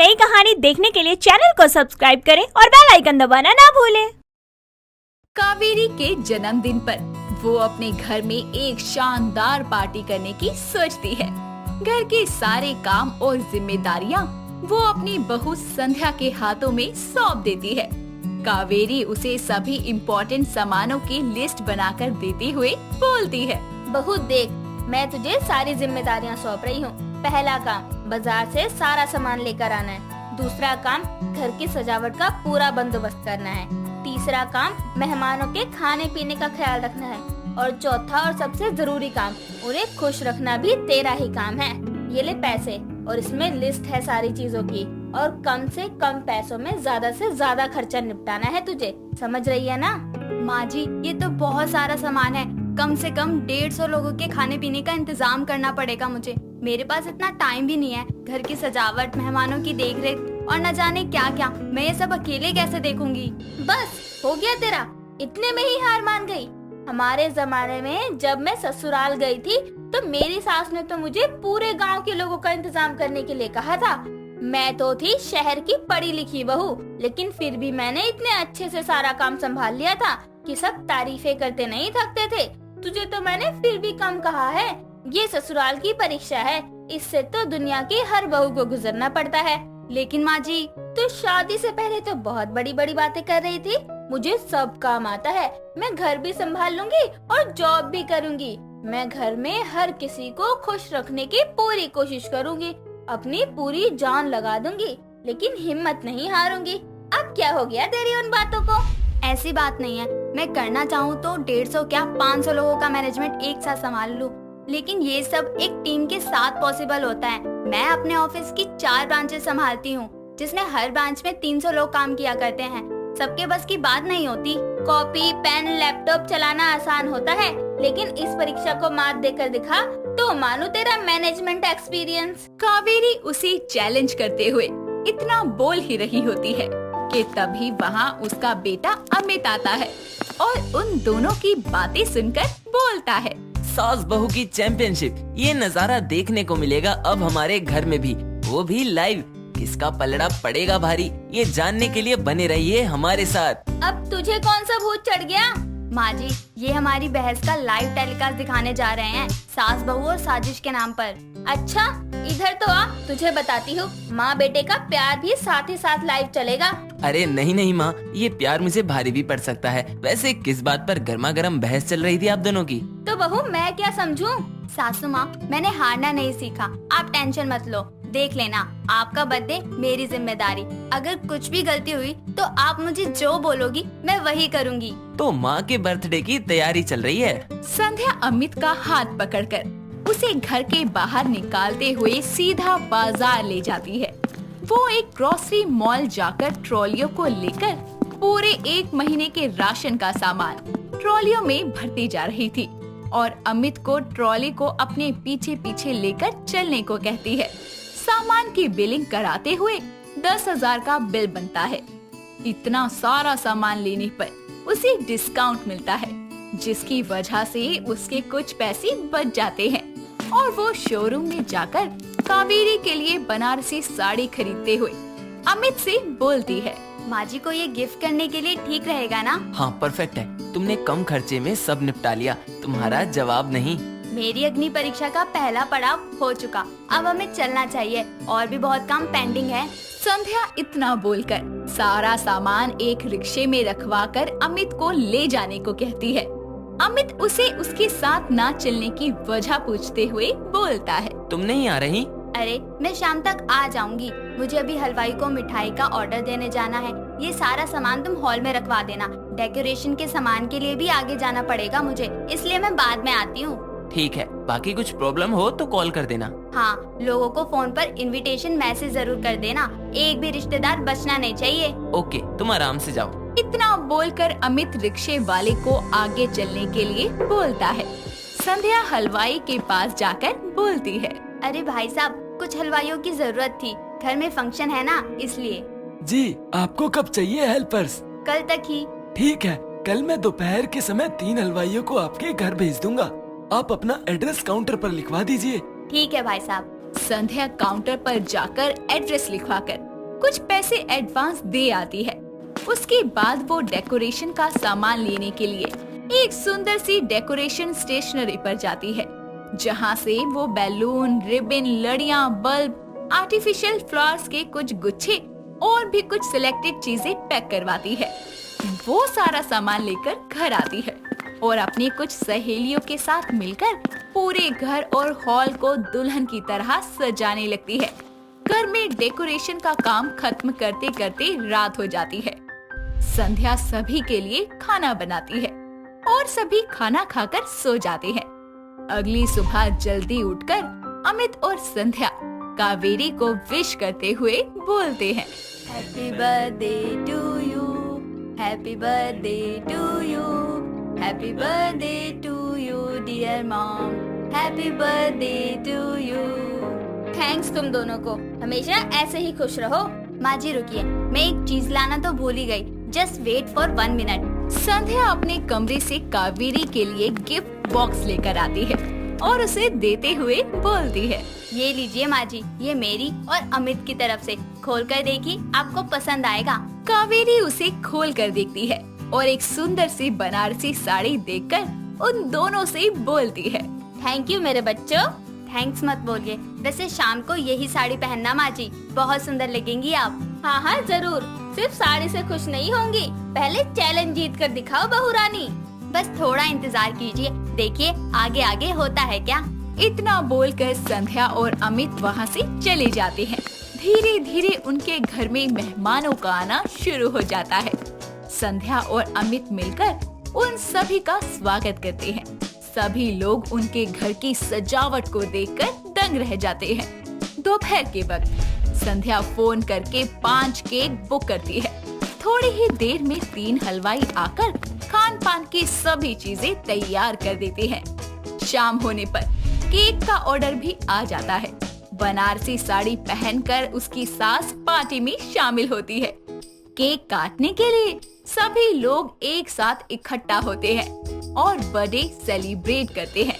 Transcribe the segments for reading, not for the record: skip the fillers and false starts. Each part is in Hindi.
नई कहानी देखने के लिए चैनल को सब्सक्राइब करें और बेल आइकन दबाना ना भूलें। कावेरी के जन्मदिन पर वो अपने घर में एक शानदार पार्टी करने की सोचती है। घर के सारे काम और जिम्मेदारियां वो अपनी बहू संध्या के हाथों में सौंप देती है। कावेरी उसे सभी इम्पोर्टेंट सामानों की लिस्ट बनाकर देते हुए बोलती है, बहू देख, मैं तुझे सारी जिम्मेदारियां सौंप रही हूँ। पहला काम बाजार से सारा सामान लेकर आना है। दूसरा काम घर की सजावट का पूरा बंदोबस्त करना है। तीसरा काम मेहमानों के खाने पीने का ख्याल रखना है। और चौथा और सबसे जरूरी काम उन्हें खुश रखना भी तेरा ही काम है। ये ले पैसे, और इसमें लिस्ट है सारी चीजों की, और कम से कम पैसों में ज्यादा से ज्यादा खर्चा निपटाना है तुझे। समझ रही है ना? माँ जी, ये तो बहुत सारा सामान है। कम से कम 150 लोगों के खाने पीने का इंतजाम करना पड़ेगा मुझे। मेरे पास इतना टाइम भी नहीं है। घर की सजावट, मेहमानों की देखरेख और न जाने क्या क्या, मैं ये सब अकेले कैसे देखूंगी। बस हो गया तेरा? इतने में ही हार मान गई? हमारे जमाने में जब मैं ससुराल गई थी तो मेरी सास ने तो मुझे पूरे गांव के लोगों का इंतजाम करने के लिए कहा था। मैं तो थी शहर की पढ़ी लिखी बहू, लेकिन फिर भी मैंने इतने अच्छे से सारा काम संभाल लिया था कि सब तारीफें करते नहीं थकते थे। तुझे तो मैंने फिर भी कम कहा है। ये ससुराल की परीक्षा है, इससे तो दुनिया की हर बहू को गुजरना पड़ता है। लेकिन माँ जी, तो शादी से पहले तो बहुत बड़ी बड़ी बातें कर रही थी। मुझे सब काम आता है, मैं घर भी संभाल लूंगी और जॉब भी करूंगी। मैं घर में हर किसी को खुश रखने की पूरी कोशिश करूंगी, अपनी पूरी जान लगा दूंगी, लेकिन हिम्मत नहीं हारूंगी। अब क्या हो गया तेरी उन बातों को? ऐसी बात नहीं है। मैं करना चाहूँ तो 150 क्या 500 लोगों का मैनेजमेंट एक साथ संभाल लूँ, लेकिन ये सब एक टीम के साथ पॉसिबल होता है। मैं अपने ऑफिस की 4 ब्रांचेस संभालती हूँ, जिसमें हर ब्रांच में 300 लोग काम किया करते हैं। सबके बस की बात नहीं होती। कॉपी, पेन, लैपटॉप चलाना आसान होता है, लेकिन इस परीक्षा को मात देकर दिखा तो मानो तेरा मैनेजमेंट एक्सपीरियंस। कावेरी उसे चैलेंज करते हुए इतना बोल ही रही होती है कि तभी वहाँ उसका बेटा अमित आता है और उन दोनों की बातें सुनकर बोलता है, सास बहू की चैंपियनशिप, ये नजारा देखने को मिलेगा अब हमारे घर में भी, वो भी लाइव। किसका पलड़ा पड़ेगा भारी, ये जानने के लिए बने रहिए हमारे साथ। अब तुझे कौन सा भूत चढ़ गया? माँ जी, ये हमारी बहस का लाइव टेलीकास्ट दिखाने जा रहे हैं, सास बहू और साजिश के नाम पर। अच्छा, इधर तो आ, तुझे बताती हूँ। माँ बेटे का प्यार भी साथ ही साथ लाइव चलेगा। अरे नहीं नहीं माँ, ये प्यार मुझे भारी भी पड़ सकता है। वैसे किस बात पर गर्मा गर्म बहस चल रही थी आप दोनों की? तो बहू मैं क्या समझूं? सासू माँ, मैंने हारना नहीं सीखा, आप टेंशन मत लो। देख लेना, आपका बर्थडे मेरी जिम्मेदारी। अगर कुछ भी गलती हुई तो आप मुझे जो बोलोगी मैं वही करूँगी। तो माँ के बर्थडे की तैयारी चल रही है। संध्या अमित का हाथ पकड़कर उसे घर के बाहर निकालते हुए सीधा बाजार ले जाती है। वो एक ग्रोसरी मॉल जाकर ट्रॉलियों को लेकर पूरे 1 महीने के राशन का सामान ट्रॉलियों में भरती जा रही थी और अमित को ट्रॉली को अपने पीछे पीछे लेकर चलने को कहती है। सामान की बिलिंग कराते हुए 10,000 का बिल बनता है। इतना सारा सामान लेने पर उसे डिस्काउंट मिलता है, जिसकी वजह से उसके कुछ पैसे बच जाते हैं और वो शोरूम में जाकर कावेरी के लिए बनारसी साड़ी खरीदते हुए अमित से बोलती है, माँ जी को ये गिफ्ट करने के लिए ठीक रहेगा ना? हाँ परफेक्ट है, तुमने कम खर्चे में सब निपटा लिया, तुम्हारा जवाब नहीं। मेरी अग्नि परीक्षा का पहला पड़ाव हो चुका, अब हमें चलना चाहिए, और भी बहुत काम पेंडिंग है। संध्या इतना बोलकर सारा सामान एक रिक्शे में रखवाकर अमित को ले जाने को कहती है। अमित उसे उसके साथ ना चलने की वजह पूछते हुए बोलता है, तुम नहीं आ रही? अरे मैं शाम तक आ जाऊंगी, मुझे अभी हलवाई को मिठाई का ऑर्डर देने जाना है। ये सारा सामान तुम हॉल में रखवा देना। डेकोरेशन के सामान के लिए भी आगे जाना पड़ेगा मुझे, इसलिए मैं बाद में आती हूँ। ठीक है, बाकी कुछ प्रॉब्लम हो तो कॉल कर देना। हाँ, लोगों को फोन पर इनविटेशन मैसेज जरूर कर देना, एक भी रिश्तेदार बचना नहीं चाहिए। ओके, तुम आराम से जाओ। इतना बोलकर अमित रिक्शे वाले को आगे चलने के लिए बोलता है। संध्या हलवाई के पास जाकर बोलती है, अरे भाई साहब, कुछ हलवाइयों की जरूरत थी, घर में फंक्शन है ना, इसलिए। जी, आपको कब चाहिए हेल्पर्स? कल तक ही। ठीक है, कल मैं दोपहर के समय 3 हलवाइयों को आपके घर भेज दूंगा। आप अपना एड्रेस काउंटर पर लिखवा दीजिए। ठीक है भाई साहब। संध्या काउंटर पर जाकर एड्रेस लिखवाकर कुछ पैसे एडवांस दे आती है। उसके बाद वो डेकोरेशन का सामान लेने के लिए एक सुंदर सी डेकोरेशन स्टेशनरी पर जाती है, जहाँ से वो बैलून, रिबन, लड़ियाँ, बल्ब, आर्टिफिशियल फ्लावर्स के कुछ गुच्छे और भी कुछ सिलेक्टेड चीजें पैक करवाती है। वो सारा सामान लेकर घर आती है और अपनी कुछ सहेलियों के साथ मिलकर पूरे घर और हॉल को दुल्हन की तरह सजाने लगती है। घर में डेकोरेशन का काम खत्म करते करते रात हो जाती है। संध्या सभी के लिए खाना बनाती है और सभी खाना खाकर सो जाते हैं। अगली सुबह जल्दी उठकर अमित और संध्या कावेरी को विश करते हुए बोलते हैं, happy birthday to you, happy birthday to you, happy birthday to you dear mom, happy birthday to you. Thanks तुम दोनों को, हमेशा ऐसे ही खुश रहो। माँ जी रुकिए, मैं एक चीज लाना तो भूल ही गई, जस्ट वेट फॉर 1 मिनट। संध्या अपने कमरे से कावेरी के लिए गिफ्ट बॉक्स लेकर आती है और उसे देते हुए बोलती है, ये लीजिए माँ जी, ये मेरी और अमित की तरफ से, खोल कर देखिए, आपको पसंद आएगा। कावेरी उसे खोल कर देखती है और एक सुंदर सी बनारसी साड़ी देखकर उन दोनों से बोलती है, थैंक यू मेरे बच्चों। थैंक्स मत बोलिए, वैसे शाम को यही साड़ी पहनना माँ जी, बहुत सुंदर लगेंगी आप। हाँ हाँ जरूर, सिर्फ साड़ी से खुश नहीं होंगी, पहले चैलेंज जीत कर दिखाओ बहू रानी। बस थोड़ा इंतजार कीजिए, देखिए आगे आगे होता है क्या। इतना बोलकर संध्या और अमित वहाँ से चले जाते हैं। धीरे धीरे उनके घर में मेहमानों का आना शुरू हो जाता है। संध्या और अमित मिलकर उन सभी का स्वागत करते हैं। सभी लोग उनके घर की सजावट को देखकर दंग रह जाते हैं। दोपहर के वक्त संध्या फोन करके 5 केक बुक करती है। थोड़ी ही देर में 3 हलवाई आकर खान पान की सभी चीजें तैयार कर देते हैं। शाम होने पर केक का ऑर्डर भी आ जाता है। बनारसी साड़ी पहनकर उसकी सास पार्टी में शामिल होती है। केक काटने के लिए सभी लोग एक साथ इकट्ठा होते हैं और बर्थडे सेलिब्रेट करते हैं।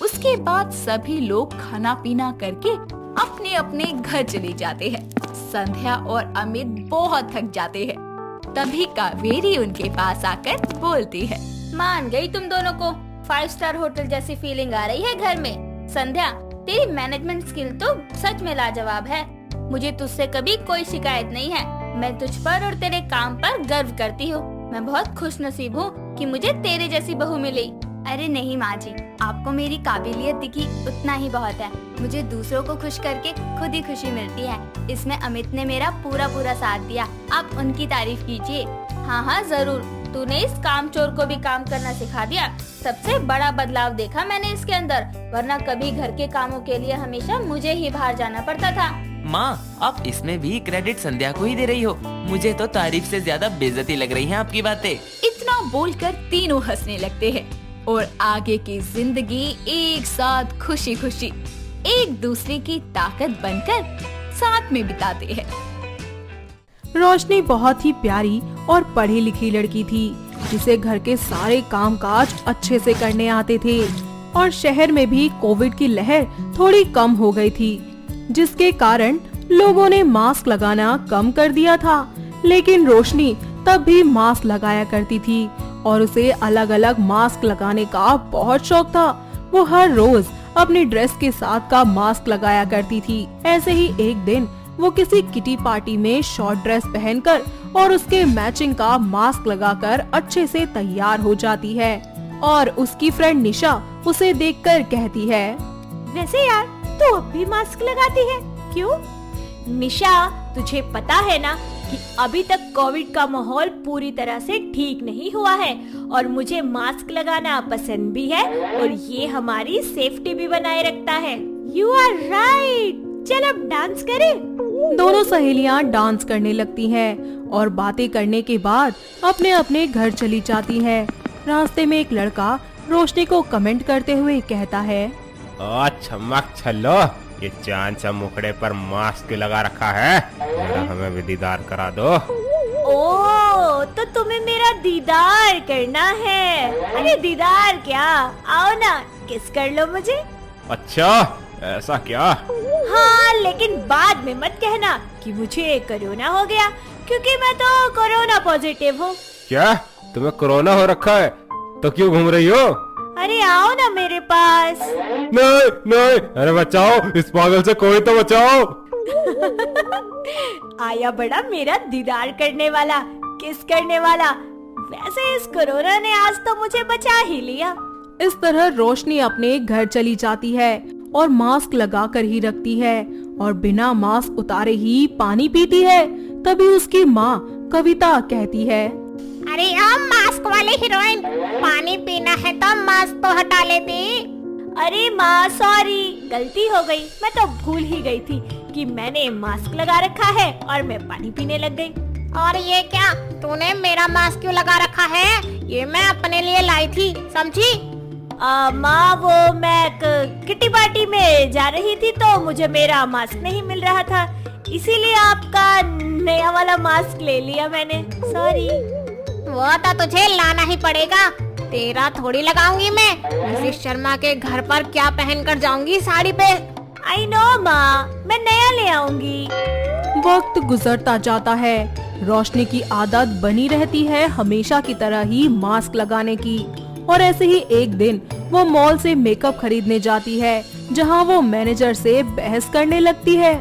उसके बाद सभी लोग खाना पीना करके अपने अपने घर चले जाते हैं। संध्या और अमित बहुत थक जाते हैं। तभी कावेरी उनके पास आकर बोलती है, मान गई तुम दोनों को, 5 स्टार होटल जैसी फीलिंग आ रही है घर में। संध्या, तेरी मैनेजमेंट स्किल तो सच में लाजवाब है। मुझे तुझसे कभी कोई शिकायत नहीं है। मैं तुझ पर और तेरे काम पर गर्व करती हूँ। मैं बहुत खुश नसीब हूँ कि मुझे तेरे जैसी बहू मिली। अरे नहीं माँ जी, आपको मेरी काबिलियत दिखी उतना ही बहुत है। मुझे दूसरों को खुश करके खुद ही खुशी मिलती है। इसमें अमित ने मेरा पूरा साथ दिया, आप उनकी तारीफ कीजिए। हाँ हाँ जरूर, तूने इस कामचोर को भी काम करना सिखा दिया। सबसे बड़ा बदलाव देखा मैंने इसके अंदर, वरना कभी घर के कामों के लिए हमेशा मुझे ही बाहर जाना पड़ता था। माँ, आप इसमें भी क्रेडिट संध्या को ही दे रही हो। मुझे तो तारीफ से ज्यादा बेइज्जती लग रही है आपकी बातें। इतना बोलकर तीनों हंसने लगते हैं और आगे की जिंदगी एक साथ खुशी खुशी एक दूसरे की ताकत बनकर साथ में बिताते हैं। रोशनी बहुत ही प्यारी और पढ़ी लिखी लड़की थी, जिसे घर के सारे कामकाज अच्छे से करने आते थे और शहर में भी कोविड की लहर थोड़ी कम हो गई थी, जिसके कारण लोगों ने मास्क लगाना कम कर दिया था। लेकिन रोशनी तब भी मास्क लगाया करती थी और उसे अलग अलग मास्क लगाने का बहुत शौक था। वो हर रोज अपनी ड्रेस के साथ का मास्क लगाया करती थी। ऐसे ही एक दिन वो किसी किटी पार्टी में शॉर्ट ड्रेस पहनकर और उसके मैचिंग का मास्क लगाकर अच्छे से तैयार हो जाती है और उसकी फ्रेंड निशा उसे देखकर कहती है, वैसे यार तू अब भी मास्क लगाती है, क्यों? निशा, तुझे पता है ना कि अभी तक कोविड का माहौल पूरी तरह से ठीक नहीं हुआ है और मुझे मास्क लगाना पसंद भी है और ये हमारी सेफ्टी भी बनाए रखता है। यू आर राइट, चल अब डांस करें। दोनों सहेलियां डांस करने लगती हैं और बातें करने के बाद अपने अपने घर चली जाती हैं। रास्ते में एक लड़का रोशनी को कमेंट करते हुए कहता है, चमक छल्लो, ये चांद सा मुखड़े पर मास्क लगा रखा है, जरा हमें भी दीदार करा दो। ओ, तो तुम्हें मेरा दीदार करना है? अरे दीदार क्या, आओ ना किस कर लो मुझे। अच्छा, ऐसा क्या? हाँ, लेकिन बाद में मत कहना कि मुझे कोरोना हो गया, क्योंकि मैं तो कोरोना पॉजिटिव हूँ। क्या तुम्हें कोरोना हो रखा है? तो क्यों घूम रही हो? अरे आओ ना मेरे पास। नहीं नहीं, अरे बचाओ, इस पागल से कोई तो बचाओ। आया बड़ा मेरा दीदार करने वाला, किस करने वाला। वैसे इस कोरोना ने आज तो मुझे बचा ही लिया। इस तरह रोशनी अपने घर चली जाती है और मास्क लगा कर ही रखती है और बिना मास्क उतारे ही पानी पीती है। तभी उसकी माँ कविता कहती है, अरे अब मास्क वाले हीरोइन, पानी पीना है तो मास्क तो हटा लेती। अरे माँ सॉरी, गलती हो गई। मैं तो भूल ही गई थी कि मैंने मास्क लगा रखा है और मैं पानी पीने लग गई। और ये क्या, तूने मेरा मास्क क्यों लगा रखा है? ये मैं अपने लिए लाई थी, समझी? माँ वो मैं किटी पार्टी में जा रही थी तो मुझे मेरा मास्क नहीं मिल रहा था, इसीलिए आपका नया वाला मास्क ले लिया मैंने, सॉरी। वो तो तुझे लाना ही पड़ेगा, तेरा थोड़ी लगाऊंगी मैं। मिसेस शर्मा के घर पर क्या पहन कर जाऊंगी साड़ी पे? आई नो माँ, मैं नया ले आऊंगी। वक्त गुजरता जाता है। रोशनी की आदत बनी रहती है हमेशा की तरह ही मास्क लगाने की। और ऐसे ही एक दिन वो मॉल से मेकअप खरीदने जाती है, जहाँ वो मैनेजर से बहस करने लगती है।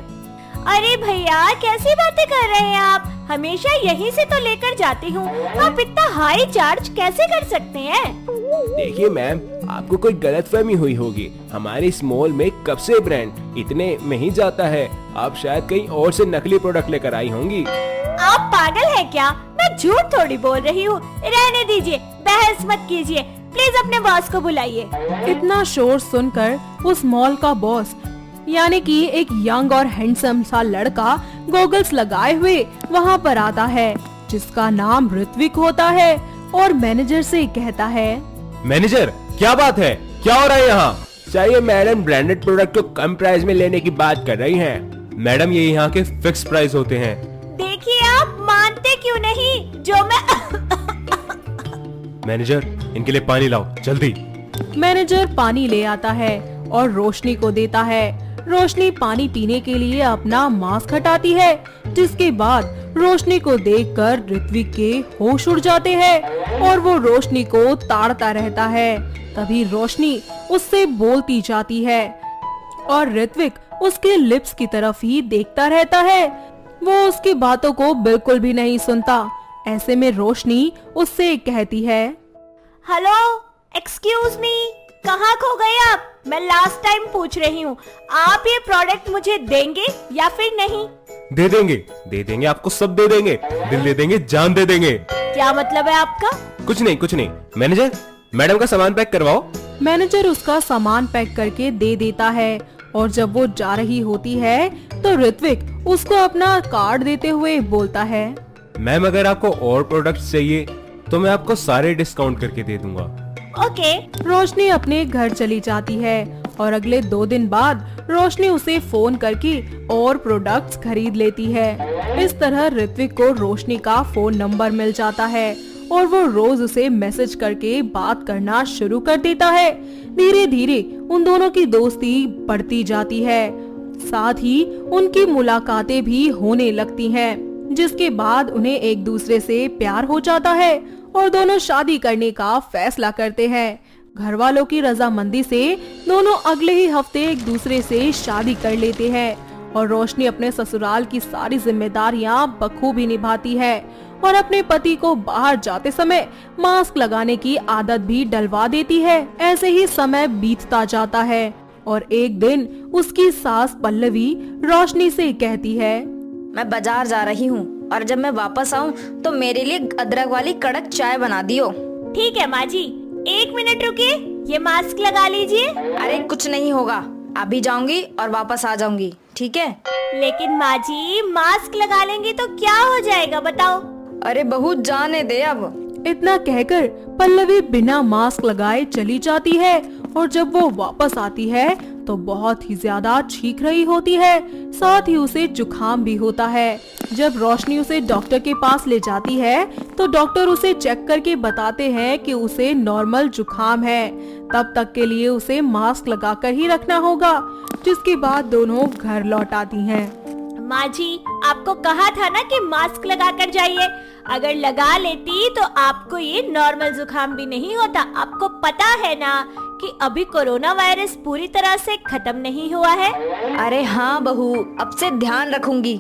अरे भैया कैसी बातें कर रहे हैं आप? हमेशा यहीं से तो लेकर जाती हूँ, आप इतना हाई चार्ज कैसे कर सकते हैं? देखिए मैम, आपको कोई गलतफहमी हुई होगी। हमारे इस मॉल में कब से ब्रांड इतने में ही जाता है। आप शायद कहीं और से नकली प्रोडक्ट लेकर आई होंगी। आप पागल हैं क्या? मैं झूठ थोड़ी बोल रही हूँ। रहने दीजिए, बहस मत कीजिए, प्लीज अपने बॉस को बुलाइए। इतना शोर सुनकर उस मॉल का बॉस यानी कि एक यंग और हैंडसम सा लड़का गॉगल्स लगाए हुए वहाँ पर आता है, जिसका नाम ऋत्विक होता है और मैनेजर से कहता है, मैनेजर क्या बात है, क्या हो रहा है यहाँ? चाहिए मैडम, ब्रांडेड प्रोडक्ट को कम प्राइस में लेने की बात कर रही हैं। मैडम ये यहाँ के फिक्स प्राइस होते हैं। देखिए आप मानते क्यों नहीं जो मैं मैनेजर इनके लिए पानी लाओ जल्दी। मैनेजर पानी ले आता है और रोशनी को देता है। रोशनी पानी पीने के लिए अपना मास्क हटाती है, जिसके बाद रोशनी को देखकर ऋत्विक के होश उड़ जाते हैं और वो रोशनी को ताड़ता रहता है। तभी रोशनी उससे बोलती जाती है और ऋत्विक उसके लिप्स की तरफ ही देखता रहता है। वो उसकी बातों को बिल्कुल भी नहीं सुनता। ऐसे में रोशनी उससे कहती है, हेलो एक्सक्यूज मी, कहाँ खो गए आप? मैं लास्ट टाइम पूछ रही हूँ, आप ये प्रोडक्ट मुझे देंगे या फिर नहीं? दे देंगे आपको, सब दे देंगे, दिल दे देंगे, जान दे देंगे। क्या मतलब है आपका? कुछ नहीं। मैनेजर मैडम का सामान पैक करवाओ। मैनेजर उसका सामान पैक करके दे देता है और जब वो जा रही होती है तो ऋत्विक उसको अपना कार्ड देते हुए बोलता है, मैम अगर आपको और प्रोडक्ट्स चाहिए तो मैं आपको सारे डिस्काउंट करके दे दूंगा। ओके। रोशनी अपने घर चली जाती है और अगले 2 दिन बाद रोशनी उसे फोन करके और प्रोडक्ट्स खरीद लेती है। इस तरह ऋत्विक को रोशनी का फोन नंबर मिल जाता है और वो रोज उसे मैसेज करके बात करना शुरू कर देता है। धीरे धीरे उन दोनों की दोस्ती बढ़ती जाती है, साथ ही उनकी मुलाकातें भी होने लगती हैं, जिसके बाद उन्हें एक दूसरे से प्यार हो जाता है और दोनों शादी करने का फैसला करते हैं। घर वालों की रजामंदी से दोनों अगले ही हफ्ते एक दूसरे से शादी कर लेते हैं और रोशनी अपने ससुराल की सारी जिम्मेदारियां बखूबी निभाती है और अपने पति को बाहर जाते समय मास्क लगाने की आदत भी डलवा देती है। ऐसे ही समय बीतता जाता है और एक दिन उसकी सास पल्लवी रोशनी से कहती है, मैं बाजार जा रही हूँ और जब मैं वापस आऊँ तो मेरे लिए अदरक वाली कड़क चाय बना दियो। ठीक है माँ जी, 1 मिनट रुकिए, ये मास्क लगा लीजिए। अरे कुछ नहीं होगा, अभी जाऊंगी और वापस आ जाऊंगी, ठीक है? लेकिन माँ जी मास्क लगा लेंगी तो क्या हो जाएगा बताओ? अरे बहू जाने दे अब। इतना कहकर पल्लवी बिना मास्क लगाए चली जाती है और जब वो वापस आती है तो बहुत ही ज्यादा छींक रही होती है, साथ ही उसे जुकाम भी होता है। जब रोशनी उसे डॉक्टर के पास ले जाती है तो डॉक्टर उसे चेक करके बताते हैं कि उसे नॉर्मल जुकाम है, तब तक के लिए उसे मास्क लगाकर ही रखना होगा, जिसके बाद दोनों घर लौट आती हैं। माँ जी, आपको कहा था ना कि मास्क लगा कर जाइए। अगर लगा लेती तो आपको ये नॉर्मल जुकाम भी नहीं होता। आपको पता है ना कि अभी कोरोना वायरस पूरी तरह से खत्म नहीं हुआ है। अरे हाँ बहू, अब से ध्यान रखूंगी।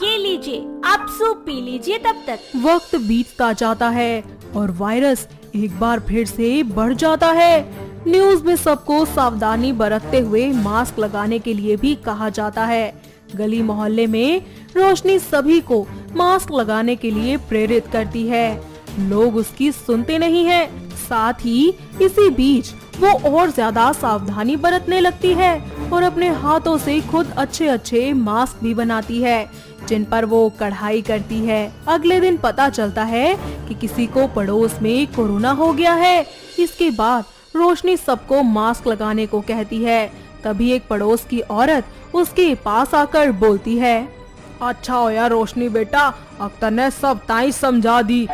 ये लीजिए, आप सूप पी लीजिए तब तक। वक्त बीतता जाता है और वायरस एक बार फिर से बढ़ जाता है। न्यूज में सबको सावधानी बरतते हुए मास्क लगाने के लिए भी कहा जाता है। गली मोहल्ले में रोशनी सभी को मास्क लगाने के लिए प्रेरित करती है। लोग उसकी सुनते नहीं हैं। साथ ही इसी बीच वो और ज्यादा सावधानी बरतने लगती है और अपने हाथों से खुद अच्छे अच्छे मास्क भी बनाती है, जिन पर वो कढ़ाई करती है। अगले दिन पता चलता है कि किसी को पड़ोस में कोरोना हो गया है। इसके बाद रोशनी सबको मास्क लगाने को कहती है। तभी एक पड़ोस की औरत उसके पास आकर बोलती है, अच्छा होया रोशनी बेटा, अख्तर ने सब ताई समझा दी,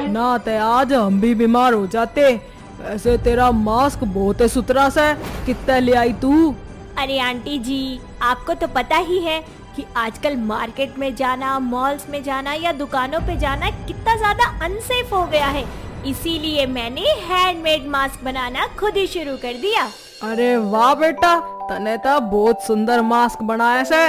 ना ते आज हम भी बीमार हो जाते। वैसे तेरा मास्क बहुत ही सुथरा सा है, कितना ले आई तू? अरे आंटी जी, आपको तो पता ही है कि आजकल मार्केट में जाना, मॉल्स में जाना या दुकानों पे जाना कितना ज्यादा अनसेफ हो गया है। इसीलिए मैंने हैंडमेड मास्क बनाना खुद ही शुरू कर दिया। अरे वाह बेटा, तने तो बहुत सुंदर मास्क बनाया से।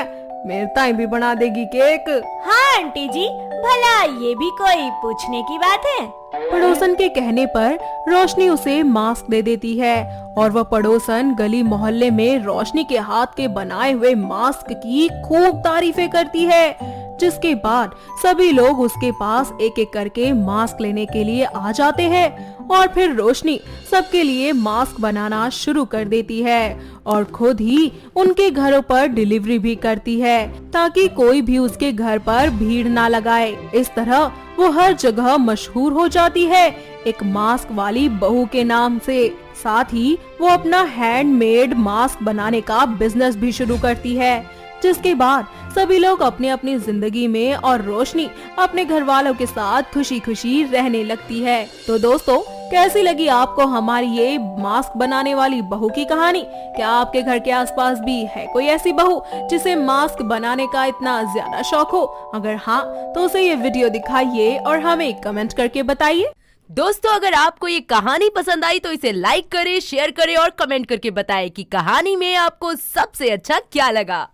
मेरे ताई भी बना देगी केक? हाँ आंटी जी, भला ये भी कोई पूछने की बात है। पड़ोसन के कहने पर रोशनी उसे मास्क दे देती है और वह पड़ोसन गली मोहल्ले में रोशनी के हाथ के बनाए हुए मास्क की खूब तारीफें करती है। जिसके बाद सभी लोग उसके पास एक एक करके मास्क लेने के लिए आ जाते हैं और फिर रोशनी सबके लिए मास्क बनाना शुरू कर देती है और खुद ही उनके घरों पर डिलीवरी भी करती है, ताकि कोई भी उसके घर पर भीड़ ना लगाए। इस तरह वो हर जगह मशहूर हो जाती है एक मास्क वाली बहू के नाम से। साथ ही वो अपना हैंडमेड मास्क बनाने का बिजनेस भी शुरू करती है, जिसके बाद सभी लोग अपनी अपनी जिंदगी में और रोशनी अपने घर वालों के साथ खुशी खुशी रहने लगती है। तो दोस्तों, कैसी लगी आपको हमारी ये मास्क बनाने वाली बहू की कहानी? क्या आपके घर के आसपास भी है कोई ऐसी बहू जिसे मास्क बनाने का इतना ज्यादा शौक हो? अगर हाँ, तो उसे ये वीडियो दिखाइए और हमें कमेंट करके बताइए। दोस्तों, अगर आपको ये कहानी पसंद आई तो इसे लाइक करें, शेयर करें और कमेंट करके बताएं कि कहानी में आपको सबसे अच्छा क्या लगा।